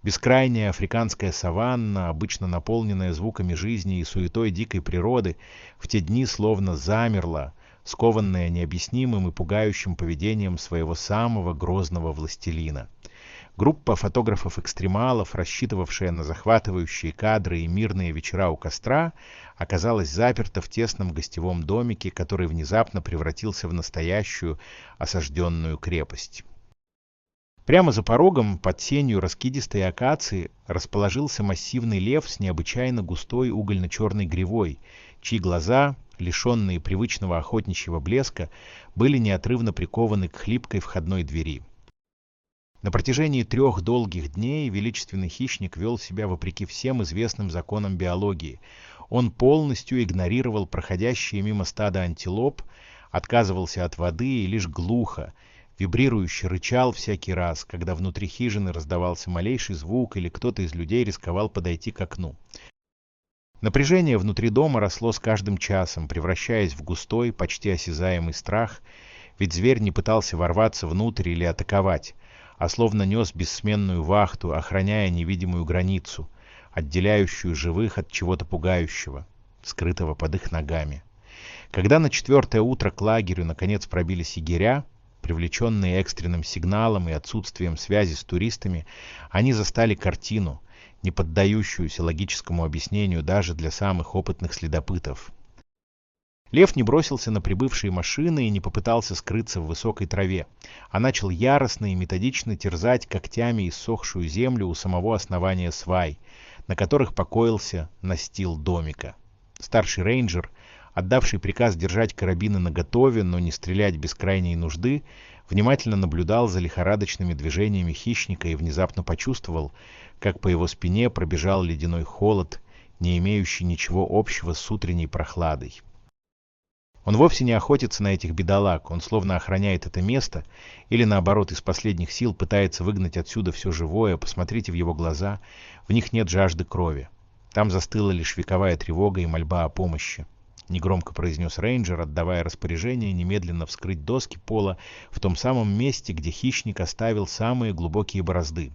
Бескрайняя африканская саванна, обычно наполненная звуками жизни и суетой дикой природы, в те дни словно замерла, скованная необъяснимым и пугающим поведением своего самого грозного властелина. Группа фотографов-экстремалов, рассчитывавшая на захватывающие кадры и мирные вечера у костра, оказалась заперта в тесном гостевом домике, который внезапно превратился в настоящую осажденную крепость. Прямо за порогом, под сенью раскидистой акации, расположился массивный лев с необычайно густой угольно-черной гривой, чьи глаза, лишенные привычного охотничьего блеска, были неотрывно прикованы к хлипкой входной двери. На протяжении 3 долгих дней величественный хищник вел себя вопреки всем известным законам биологии. Он полностью игнорировал проходящие мимо стада антилоп, отказывался от воды и лишь глухо, вибрирующе рычал всякий раз, когда внутри хижины раздавался малейший звук или кто-то из людей рисковал подойти к окну. Напряжение внутри дома росло с каждым часом, превращаясь в густой, почти осязаемый страх, ведь зверь не пытался ворваться внутрь или атаковать, а словно нес бессменную вахту, охраняя невидимую границу, отделяющую живых от чего-то пугающего, скрытого под их ногами. Когда на 4-е утро к лагерю наконец пробились егеря, привлеченные экстренным сигналом и отсутствием связи с туристами, они застали картину, не поддающуюся логическому объяснению даже для самых опытных следопытов. Лев не бросился на прибывшие машины и не попытался скрыться в высокой траве, а начал яростно и методично терзать когтями иссохшую землю у самого основания свай, на которых покоился настил домика. Старший рейнджер, отдавший приказ держать карабины наготове, но не стрелять без крайней нужды, внимательно наблюдал за лихорадочными движениями хищника и внезапно почувствовал, как по его спине пробежал ледяной холод, не имеющий ничего общего с утренней прохладой. Он вовсе не охотится на этих бедолаг, он словно охраняет это место, или наоборот из последних сил пытается выгнать отсюда все живое. Посмотрите в его глаза, в них нет жажды крови. Там застыла лишь вековая тревога и мольба о помощи. Негромко произнес рейнджер, отдавая распоряжение немедленно вскрыть доски пола в том самом месте, где хищник оставил самые глубокие борозды.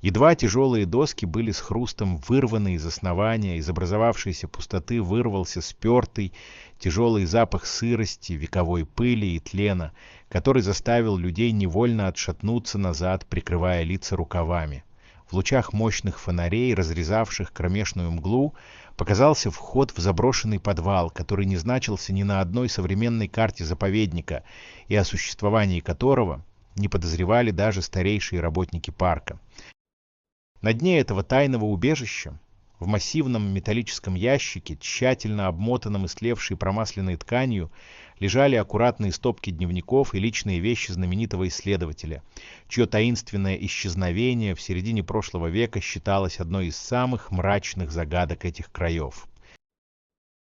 Едва тяжелые доски были с хрустом вырваны из основания, из образовавшейся пустоты вырвался спертый, тяжелый запах сырости, вековой пыли и тлена, который заставил людей невольно отшатнуться назад, прикрывая лица рукавами. В лучах мощных фонарей, разрезавших кромешную мглу, показался вход в заброшенный подвал, который не значился ни на одной современной карте заповедника и о существовании которого не подозревали даже старейшие работники парка. На дне этого тайного убежища, в массивном металлическом ящике, тщательно обмотанном истлевшей промасленной тканью, лежали аккуратные стопки дневников и личные вещи знаменитого исследователя, чье таинственное исчезновение в середине прошлого века считалось одной из самых мрачных загадок этих краев.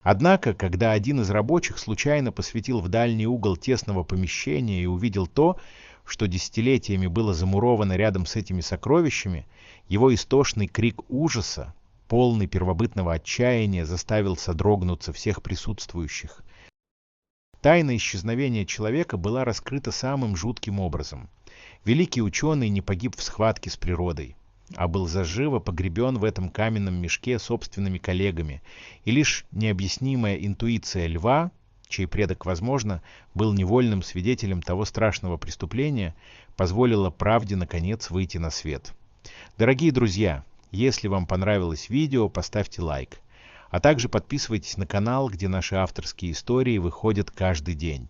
Однако, когда один из рабочих случайно посветил в дальний угол тесного помещения и увидел то, что десятилетиями было замуровано рядом с этими сокровищами, его истошный крик ужаса, полный первобытного отчаяния, заставил содрогнуться всех присутствующих. Тайна исчезновения человека была раскрыта самым жутким образом. Великий ученый не погиб в схватке с природой, а был заживо погребен в этом каменном мешке собственными коллегами, и лишь необъяснимая интуиция льва, чей предок, возможно, был невольным свидетелем того страшного преступления, позволила правде, наконец, выйти на свет. Дорогие друзья, если вам понравилось видео, поставьте лайк, а также подписывайтесь на канал, где наши авторские истории выходят каждый день.